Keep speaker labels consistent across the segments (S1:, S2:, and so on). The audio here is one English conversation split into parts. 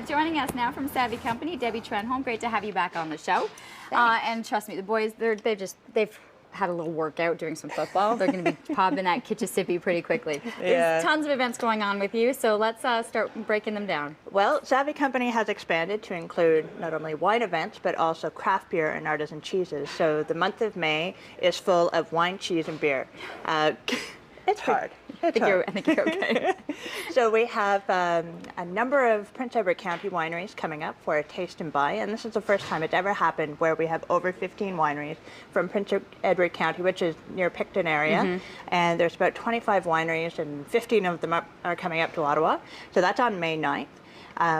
S1: Joining us now from Savvy Company, Debbie Trenholm. Great to have you back on the show. And trust me, the boys, they've had a little workout doing some football. They're going to be popping that Kitchissippi pretty quickly. There's tons of events going on with you, so let's start breaking them down.
S2: Well, Savvy Company has expanded to include not only wine events, but also craft beer and artisan cheeses. So the month of May is full of wine, cheese, and beer. It's hard.
S1: I think you're okay.
S2: So we have a number of Prince Edward County wineries coming up for a taste and buy, and this is the first time it's ever happened where we have over 15 wineries from Prince Edward County, which is near Picton area, and there's about 25 wineries, and 15 of them are coming up to Ottawa. So that's on May 9th.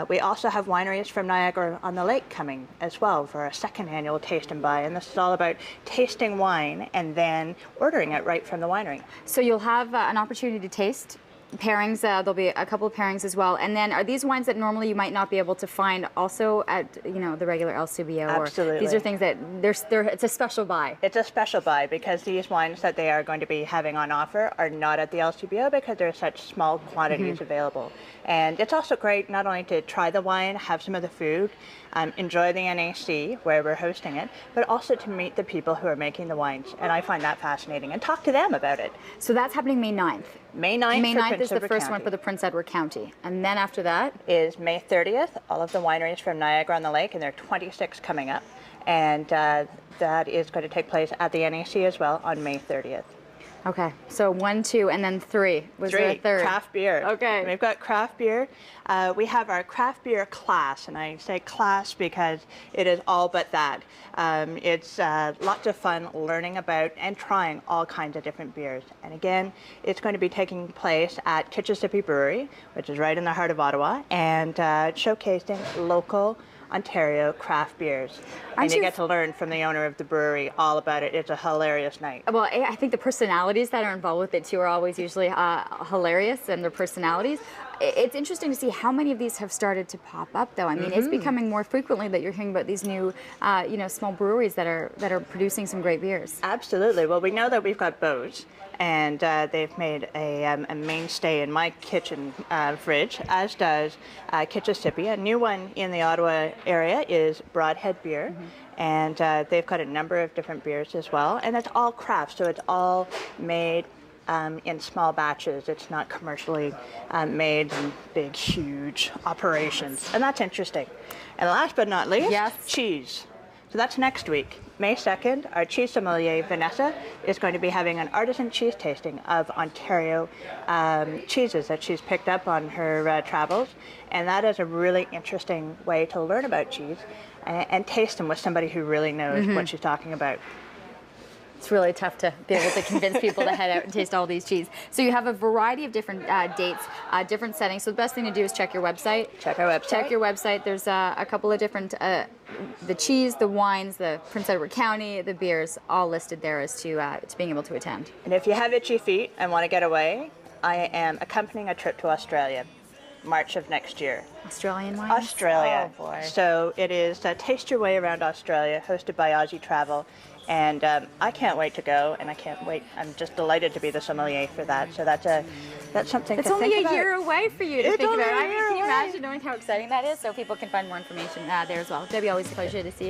S2: We also have wineries from Niagara-on-the-Lake coming as well for a second annual Taste and Buy, and this is all about tasting wine and then ordering it right from the winery.
S1: So you'll have an opportunity to taste pairings. There'll be a couple of pairings as well. And then are these wines that normally you might not be able to find also at the regular LCBO?
S2: Absolutely.
S1: Or these are things that it's a special buy.
S2: It's a special buy because these wines that they are going to be having on offer are not at the LCBO because there's such small quantities available. And it's also great not only to try the wine, have some of the food, enjoy the NAC where we're hosting it, but also to meet the people who are making the wines. And I find that fascinating and talk to them about it.
S1: So that's happening May 9th.
S2: May 9th,
S1: May 9th is the first
S2: County.
S1: one for the Prince Edward County. And then after that
S2: is May 30th, all of the wineries from Niagara-on-the-Lake, and there are 26 coming up. And that is going to take place at the NAC as well on May 30th.
S1: Okay, so 1, 2, and then 3. Was there a third?
S2: Craft beer.
S1: Okay.
S2: We've got craft beer. We have our craft beer class, and I say class because it is all but that. It's lots of fun learning about and trying all kinds of different beers. And again, it's going to be taking place at Kitchissippi Brewery, which is right in the heart of Ottawa, and showcasing local Ontario craft beers. And you get to learn from the owner of the brewery all about it. It's a hilarious night.
S1: Well, I think the personalities that are involved with it too are always usually hilarious, and their personalities. It's interesting to see how many of these have started to pop up, though. I mean, it's becoming more frequently that you're hearing about these new, small breweries that are producing some great beers.
S2: Absolutely. Well, we know that we've got Bose, and they've made a mainstay in my kitchen fridge, as does Kitchissippi. A new one in the Ottawa area is Broadhead Beer, and they've got a number of different beers as well, and it's all craft, so it's all made in small batches. It's not commercially made in big, huge operations, and that's interesting. And last but not least, cheese. So that's next week. May 2nd, our cheese sommelier, Vanessa, is going to be having an artisan cheese tasting of Ontario cheeses that she's picked up on her travels. And that is a really interesting way to learn about cheese and taste them with somebody who really knows what she's talking about.
S1: It's really tough to be able to convince people to head out and taste all these cheese. So you have a variety of different dates, different settings. So the best thing to do is check your website.
S2: Check our website.
S1: Check your website. There's a couple of different, the cheese, the wines, the Prince Edward County, the beers, all listed there as to being able to attend.
S2: And if you have itchy feet and want to get away, I am accompanying a trip to Australia, March of next year.
S1: Australian wines?
S2: Australia.
S1: Oh, boy.
S2: So it is Taste Your Way Around Australia, hosted by Aussie Travel. And I can't wait to go, and I can't wait. I'm just delighted to be the sommelier for that. So that's something to think about.
S1: It's only a year away for you to think about.
S2: Can
S1: you imagine knowing how exciting that is? So people can find more information there as well. Debbie, always a pleasure to see you.